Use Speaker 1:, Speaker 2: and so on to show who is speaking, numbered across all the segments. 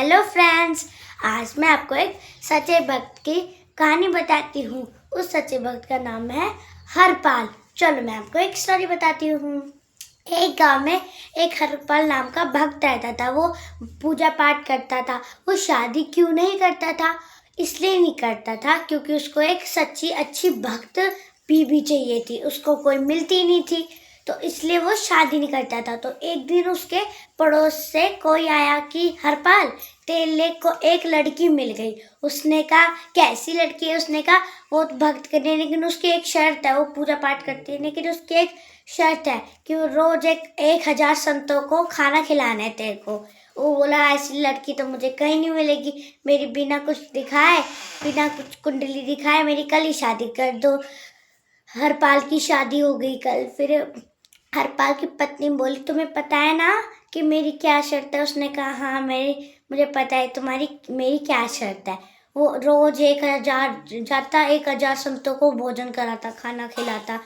Speaker 1: Hello friends, आज मैं आपको एक सच्चे भक्त की कहानी बताती हूँ। उस सच्चे भक्त का नाम है हरपाल। चलो मैं आपको एक स्टोरी बताती हूँ। एक गांव में एक हरपाल नाम का भक्त रहता था। वो पूजा पाठ करता था। वो शादी क्यों नहीं करता था? इसलिए नहीं करता था क्योंकि उसको एक सच्ची अच्छी भक्त बीवी चाहिए थी। उसको कोई मिलती नहीं थी, तो इसलिए वो शादी नहीं करता था। तो एक दिन उसके पड़ोस से कोई आया कि हरपाल, तेरे को एक लड़की मिल गई। उसने कहा कैसी लड़की है? उसने कहा वो भक्त करनी है, लेकिन उसकी एक शर्त है। वो पूजा पाठ करती है, लेकिन उसकी एक शर्त है कि वो रोज 1,000 संतों को खाना खिलाना है तेरे को। वो बोला ऐसी लड़की तो मुझे कहीं नहीं मिलेगी। मेरी बिना कुछ दिखाए, बिना कुछ कुंडली दिखाए मेरी कल ही शादी कर दो। हरपाल की शादी हो गई कल। फिर हरपाल की पत्नी बोली तुम्हें पता है ना कि मेरी क्या शर्त है? उसने कहा हाँ मुझे पता है तुम्हारी मेरी क्या शर्त है। वो रोज 1,000 संतों को भोजन कराता, खाना खिलाता।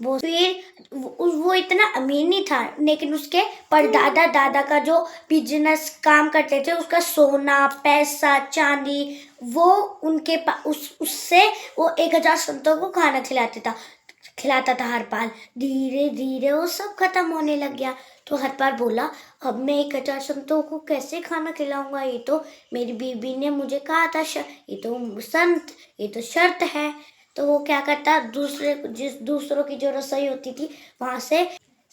Speaker 1: वो इतना अमीर नहीं था, लेकिन उसके परदादा दादा का जो बिजनेस काम करते थे, उसका सोना पैसा चांदी वो उससे वो 1,000 संतों को खाना खिलाता था हरपाल। धीरे धीरे वो सब खत्म होने लग गया। तो हरपाल बोला अब मैं 1,000 संतों को कैसे खाना खिलाऊंगा? ये तो मेरी बीबी ने मुझे कहा था, ये तो शर्त है। तो वो क्या करता, दूसरों की जो रसोई होती थी वहां से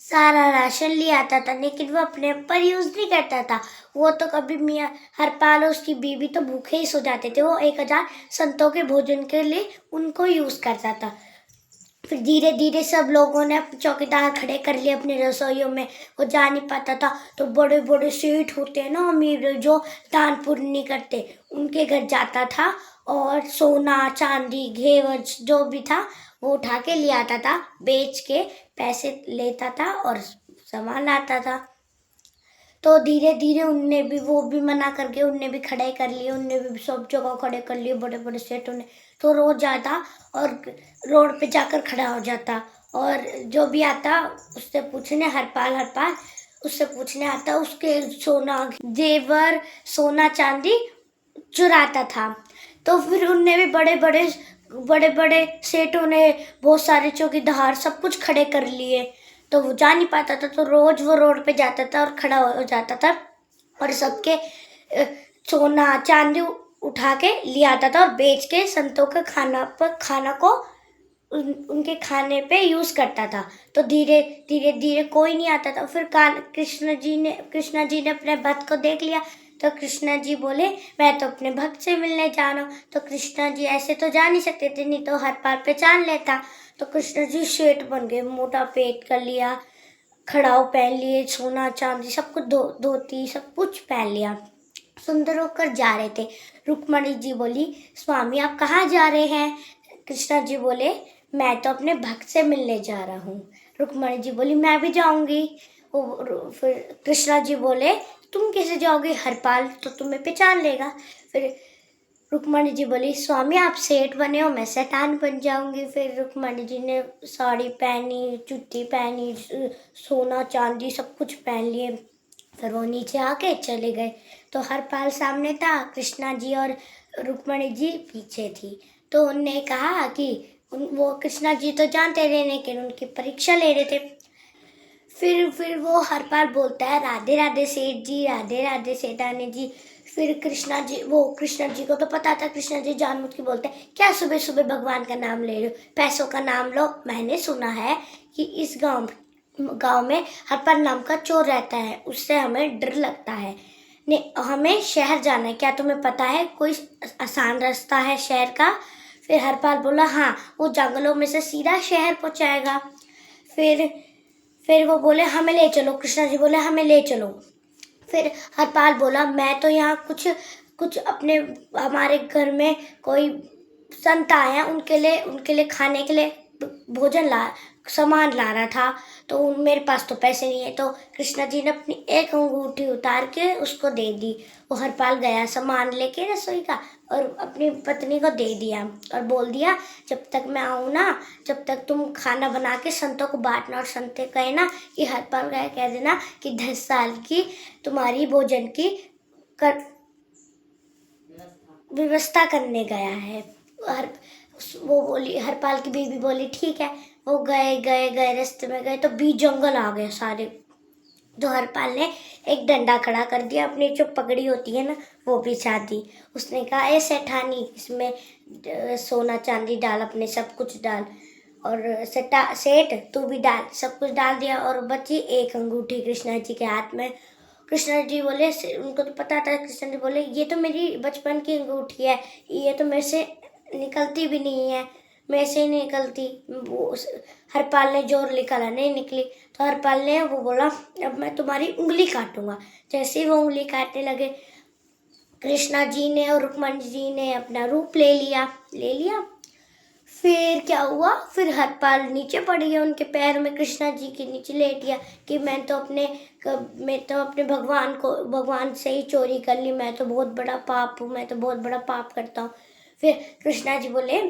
Speaker 1: सारा राशन ले आता था, लेकिन वो अपने पर यूज नहीं करता था। वो तो कभी मियाँ हरपाल और उसकी बीबी तो भूखे ही सो जाते थे। वो 1,000 संतों के भोजन के लिए उनको यूज करता था। फिर धीरे धीरे सब लोगों ने चौकीदार खड़े कर लिए अपनी रसोइयों में। वो जा नहीं पाता था, तो बड़े बड़े सेठ होते हैं ना अमीर, जो दान पुण्य नहीं करते, उनके घर जाता था और सोना चांदी घेवर जो भी था वो उठा के ले आता था। बेच के पैसे लेता था और सामान लाता था। तो धीरे धीरे वो भी मना करके उनने भी खड़े कर लिए। उनने भी सब जगह खड़े कर लिए बड़े बड़े सेठों ने। तो रोज जाता और रोड पे जाकर खड़ा हो जाता, और जो भी आता उससे पूछने हरपाल हरपाल उससे पूछने आता, उसके जेवर सोना चांदी चुराता था। तो फिर उनने भी बड़े बड़े सेठों ने बहुत सारे चौकीदार सब कुछ खड़े कर लिए। तो वो जा नहीं पाता था, तो रोज वो रोड पे जाता था और खड़ा हो जाता था और सबके सोना चांदी उठा के ले आता था और बेच के संतों के खाना को उनके खाने पे यूज करता था। तो धीरे कोई नहीं आता था। फिर कृष्णा जी ने अपने भक्त को देख लिया। तो कृष्णा जी बोले मैं तो अपने भक्त से मिलने जा रहा हूँ। तो कृष्णा जी ऐसे तो जा नहीं सकते थे, नहीं तो हरपाल पहचान लेता। तो कृष्णा जी सेठ बन गए, मोटा पेट कर लिया, खड़ाऊ पहन लिए, सोना चांदी सब कुछ धोती सब कुछ पहन लिया, सुंदर होकर जा रहे थे। रुक्मणी जी बोली स्वामी आप कहाँ जा रहे हैं? कृष्णा जी बोले मैं तो अपने भक्त से मिलने जा रहा हूँ। रुक्मणी जी बोली मैं भी जाऊंगी। फिर कृष्णा जी बोले तुम कैसे जाओगे? हरपाल तो तुम्हें पहचान लेगा। फिर रुक्मणी जी बोली स्वामी आप सेठ बने हो, मैं शैतान बन जाऊंगी। फिर रुक्मणी जी ने साड़ी पहनी, जूती पहनी, सोना चांदी सब कुछ पहन लिए। फिर वो नीचे आके चले गए। तो हरपाल सामने था, कृष्णा जी और रुक्मणी जी पीछे थी। तो उनने कहा कि वो कृष्णा जी तो जानते थे, लेकिन उनकी परीक्षा ले रहे थे। फिर वो हरपाल बोलता है राधे राधे सेठ जी, राधे राधे सेठानी जी। फिर कृष्णा जी को तो पता था। कृष्णा जी जानबूझ के बोलते हैं क्या सुबह सुबह भगवान का नाम ले रहे हो? पैसों का नाम लो। मैंने सुना है कि इस गांव में हरपाल नाम का चोर रहता है, उससे हमें डर लगता है। ने हमें शहर जाना है, क्या तुम्हें पता है कोई आसान रास्ता है शहर का? फिर हरपाल बोला हाँ, वो जंगलों में से सीधा शहर पहुंचाएगा। फिर वो बोले हमें ले चलो। कृष्णा जी बोले हमें ले चलो। फिर हरपाल बोला मैं तो यहाँ कुछ अपने हमारे घर में कोई संत आए हैं, उनके लिए खाने के लिए सामान ला रहा था, तो मेरे पास तो पैसे नहीं है। तो कृष्णा जी ने अपनी एक अंगूठी उतार के उसको दे दी। वो हरपाल गया सामान लेके रसोई का और अपनी पत्नी को दे दिया और बोल दिया जब तक मैं आऊँ ना, जब तक तुम खाना बना के संतों को बांटना, और संते कहे ना कि हरपाल गए कह देना कि 10 साल की तुम्हारी भोजन की कर व्यवस्था करने गया है। वो बोली, हरपाल की बीवी बोली ठीक है। वो गए गए गए रास्ते में गए तो बीच जंगल आ गए सारे। तो हरपाल ने एक डंडा खड़ा कर दिया, अपनी जो पगड़ी होती है ना वो बिछा दी। उसने कहा ए सेठानी, इसमें सोना चांदी डाल, अपने सब कुछ डाल। और सेठ तू भी डाल। सब कुछ डाल दिया और बची एक अंगूठी कृष्णा जी के हाथ में। कृष्णा जी बोले, उनको तो पता था, कृष्णा जी बोले ये तो मेरी बचपन की अंगूठी है, ये तो मेरे से निकलती भी नहीं है, मेरे से ही नहीं निकलती। हरपाल ने जोर निकाला, नहीं निकली। तो हरपाल ने वो बोला अब मैं तुम्हारी उंगली काटूंगा। जैसे ही वो उंगली काटने लगे, कृष्णा जी ने और रुक्मणी जी ने अपना रूप ले लिया। फिर क्या हुआ, फिर हरपाल नीचे पड़ गया, उनके पैर में कृष्णा जी के नीचे लेट गया कि मैं तो अपने भगवान से ही चोरी कर ली, मैं तो बहुत बड़ा पाप हूँ, मैं तो बहुत बड़ा पाप करता हूँ। फिर कृष्णा जी बोले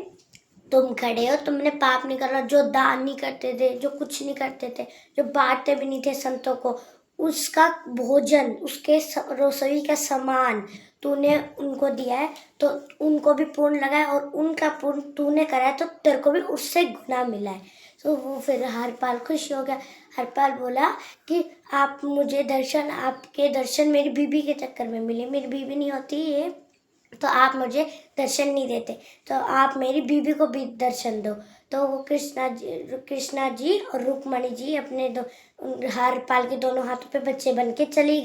Speaker 1: तुम खड़े हो, तुमने पाप नहीं करा, जो दान नहीं करते थे, जो कुछ नहीं करते थे, जो बांटते भी नहीं थे संतों को, उसका भोजन, उसके रसोई का सामान तूने उनको दिया है, तो उनको भी पुण्य लगा है, और उनका पुण्य तूने करा है तो तेरे को भी उससे गुना मिला है। तो वो फिर हरपाल खुश हो गया। हरपाल बोला कि आपके दर्शन मेरी बीबी के चक्कर में मिले, मेरी बीबी नहीं होती ये तो आप मुझे दर्शन नहीं देते, तो आप मेरी बीबी को भी दर्शन दो। तो वो कृष्णा जी और रुक्मणी जी अपने हरपाल के दोनों हाथों पे बच्चे बन के चले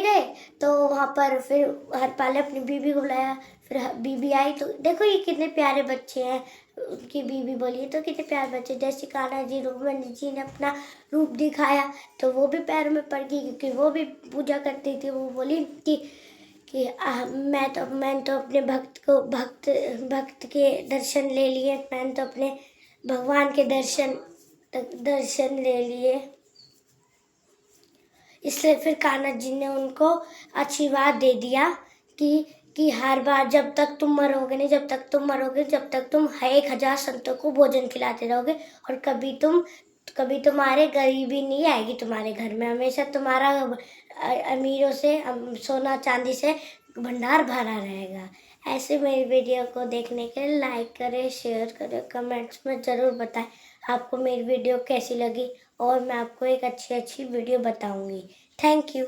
Speaker 1: गए। तो वहाँ पर फिर हरपाल ने अपनी बीबी को बुलाया। फिर बीबी आई तो देखो ये कितने प्यारे बच्चे हैं। उनकी बीबी बोली तो कितने प्यारे बच्चे। जैसे कान्हा जी रुक्मणी जी ने अपना रूप दिखाया तो वो भी पैरों में पड़ गई, क्योंकि वो भी पूजा करती थी। वो बोली कि मैंने तो अपने भक्त के दर्शन ले लिए, मैंने तो अपने भगवान के दर्शन ले लिए। इसलिए फिर कान्हा जी ने उनको आशीर्वाद दे दिया कि हर बार जब तक तुम मरोगे नहीं, जब तक तुम 1000 संतों को भोजन खिलाते रहोगे, और कभी तुम्हारे गरीबी नहीं आएगी तुम्हारे घर में, हमेशा तुम्हारा अमीरों से सोना चांदी से भंडार भरा रहेगा। ऐसे मेरी वीडियो को देखने के लिए लाइक करें, शेयर करें, कमेंट्स में ज़रूर बताएं आपको मेरी वीडियो कैसी लगी, और मैं आपको एक अच्छी वीडियो बताऊंगी। Thank you.